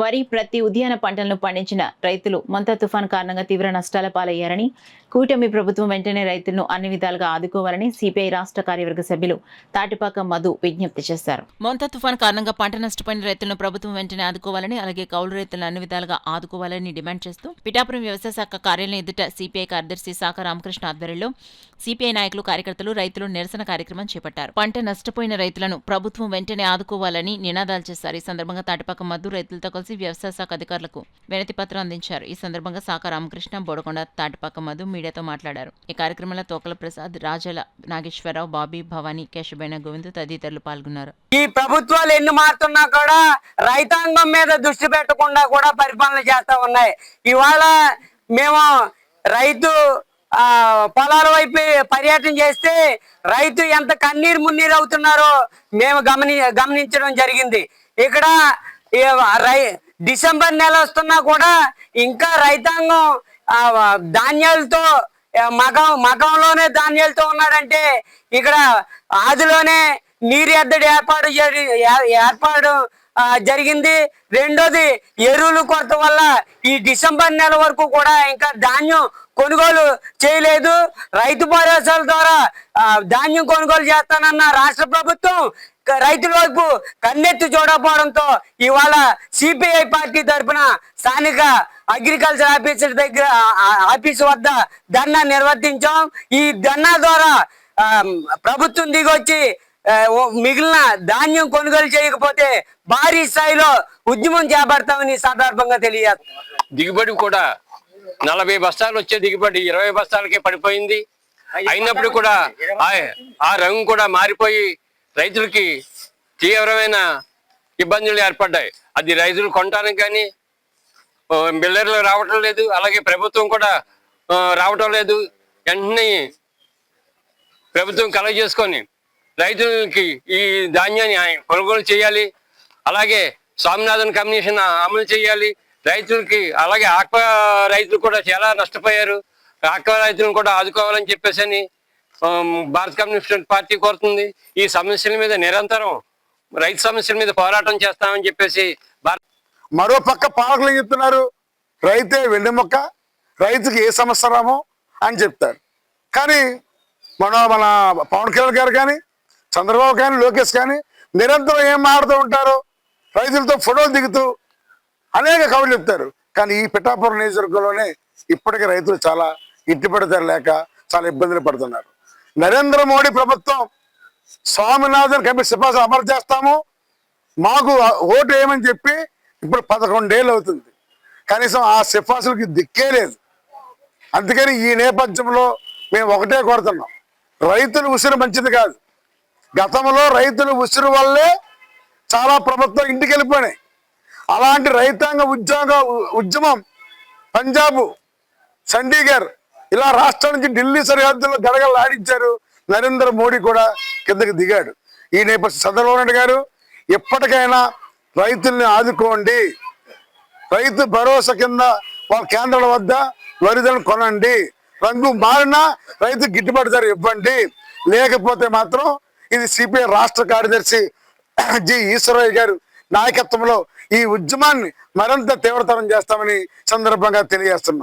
వరి, ప్రతి ఉద్యాన పంటలను పండించిన రైతులు మొంతా తుఫాన్ కారణంగా తీవ్ర నష్టాల పాలయ్యారని, కూటమి ప్రభుత్వం వెంటనే రైతులను అన్ని విధాలుగా ఆదుకోవాలని సిపిఐ రాష్ట్ర కార్యవర్గ సభ్యులు తాటిపాక మధు విజ్ఞప్తి చేశారు. మొంతా తుఫాన్ కారణంగా పంట నష్టపోయిన రైతులను ప్రభుత్వం వెంటనే ఆదుకోవాలని, అలాగే కౌలు రైతులను అన్ని విధాలుగా ఆదుకోవాలని డిమాండ్ చేస్తూ పిఠాపురం వ్యవసాయ శాఖ కార్యాలయం ఎదుట సిపిఐ కార్యదర్శి సాక రామకృష్ణ ఆధ్వర్యంలో సిపిఐ నాయకులు, కార్యకర్తలు, రైతులు నిరసన కార్యక్రమం చేపట్టారు. పంట నష్టపోయిన రైతులను ప్రభుత్వం వెంటనే ఆదుకోవాలని నినాదాలు చేశారు. ఈ సందర్భంగా తాటిపాక మధు రైతులతో కలిసి వ్యవసాయ శాఖ అధికారులకు వినతి పత్రం అందించారు. ఈ సందర్భంగా సాక రామకృష్ణ, బోడకొండ, తాటిపాక మధు మీడియాతో మాట్లాడారు. ఈ కార్యక్రమంలో తోకల ప్రసాద్, రాజల నాగేశ్వరరావు, బాబీ, భవానీ, కేశబైన గోవింద్ తదితరులు పాల్గొన్నారు. ఈ ప్రభుత్వాలు ఎన్ని మారుతున్నా కూడా రైతాంగం మీద దృష్టి పెట్టకుండా కూడా పరిపాలన చేస్తా ఉన్నాయి. ఇవాళ మేము రైతు పొలాల వైపు పర్యటన చేస్తే రైతు ఎంత కన్నీరు మున్నీరు అవుతున్నారో మేము గమనించడం జరిగింది. ఇక్కడ డిసెంబర్ నెల వస్తున్నా కూడా ఇంకా రైతాంగం ధాన్యాలతో మగంలోనే ధాన్యాలతో ఉన్నాడంటే ఇక్కడ ఆదిలోనే నీరు ఎద్దడి ఏర్పాటు జరిగింది. రెండోది ఎరువులు కొరత వల్ల ఈ డిసెంబర్ నెల వరకు కూడా ఇంకా ధాన్యం కొనుగోలు చేయలేదు. రైతు భరోసాల ద్వారా ధాన్యం కొనుగోలు చేస్తానన్న రాష్ట్ర ప్రభుత్వం రైతుల వైపు కన్నెత్తి చూడకపోవడంతో ఇవాళ సిపిఐ పార్టీ తరఫున స్థానిక అగ్రికల్చర్ ఆఫీస్ వద్ద ధర్నా నిర్వర్తించాం. ఈ ధర్నా ద్వారా ప్రభుత్వం దిగొచ్చి మిగిలిన ధాన్యం కొనుగోలు చేయకపోతే భారీ స్థాయిలో ఉద్యమం చేపడతామని సందర్భంగా తెలియజేస్తాం. దిగుబడి కూడా 40 బస్తాలు వచ్చే దిగుబడి 20 బస్తాలకే పడిపోయింది. అయినప్పుడు కూడా ఆ రంగు కూడా మారిపోయి రైతులకి తీవ్రమైన ఇబ్బందులు ఏర్పడ్డాయి. అది రైతులు కొనడానికి కానీ బిల్లర్లు రావటం లేదు, అలాగే ప్రభుత్వం కూడా రావటం లేదు. వెంటనే ప్రభుత్వం కలగజేసుకొని రైతులకి ఈ ధాన్యాన్ని కొనుగోలు చేయాలి. అలాగే స్వామినాథన్ కమిషన్ అమలు చేయాలి రైతులకి. అలాగే ఆక్వా రైతులు కూడా చాలా నష్టపోయారు. ఆక్వా రైతులను కూడా ఆదుకోవాలని చెప్పేసి అని భారత కమ్యూనిస్ట్ పార్టీ కోరుతుంది. ఈ సమస్యల మీద నిరంతరం రైతు సమస్యల మీద పోరాటం చేస్తామని చెప్పేసి మరో పక్క పాలకులు చెప్తున్నారు రైతే వెన్నెముక, రైతుకి ఏ సమస్య రామో అని చెప్తారు. కానీ మన పవన్ కళ్యాణ్ గారు కానీ, చంద్రబాబు కానీ, లోకేష్ కానీ నిరంతరం ఏం మాడుతూ ఉంటారు, రైతులతో ఫోటోలు దిగుతూ అనేక కబుర్లు చెప్తారు. కానీ ఈ పిఠాపురం నియోజకవర్గంలోనే ఇప్పటికీ రైతులు చాలా ఇట్టుపడతారు లేక చాలా ఇబ్బందులు పడుతున్నారు. నరేంద్ర మోడీ ప్రభుత్వం స్వామినాథన్ కమిటీ సిఫార్సు అమలు చేస్తాము, మాకు ఓటు వేయమని చెప్పి ఇప్పుడు 11 ఏళ్ళు అవుతుంది. కనీసం ఆ సిఫార్సులకి దిక్కే లేదు. అందుకని ఈ నేపథ్యంలో మేము ఒకటే కోరుతున్నాం, రైతులు ఉసిరు మంచిది కాదు. గతంలో రైతులు ఉసిరు వల్లే చాలా ప్రభుత్వం ఇంటికి వెళ్ళిపోయినాయి. అలాంటి రైతాంగ ఉద్యమం పంజాబ్, చండీగఢ్ ఇలా రాష్ట్రం నుంచి ఢిల్లీ సరిహద్దుల్లో గడగలు ఆడించారు. నరేంద్ర మోడీ కూడా కిందకి దిగాడు. ఈ నేపథ్యం చంద్రబాబు నాయుడు గారు ఎప్పటికైనా రైతుల్ని ఆదుకోండి, రైతు భరోసా కింద వాళ్ళ కేంద్రాల వద్ద వరిదలను కొనండి, రంగు మారినా రైతు గిట్టుబాటు ధర ఇవ్వండి. లేకపోతే మాత్రం ఇది సిపిఐ రాష్ట్ర కార్యదర్శి జి ఈశ్వరయ్య గారు నాయకత్వంలో ఈ ఉద్యమాన్ని మరింత తీవ్రతరం చేస్తామని సందర్భంగా తెలియజేస్తున్నాం.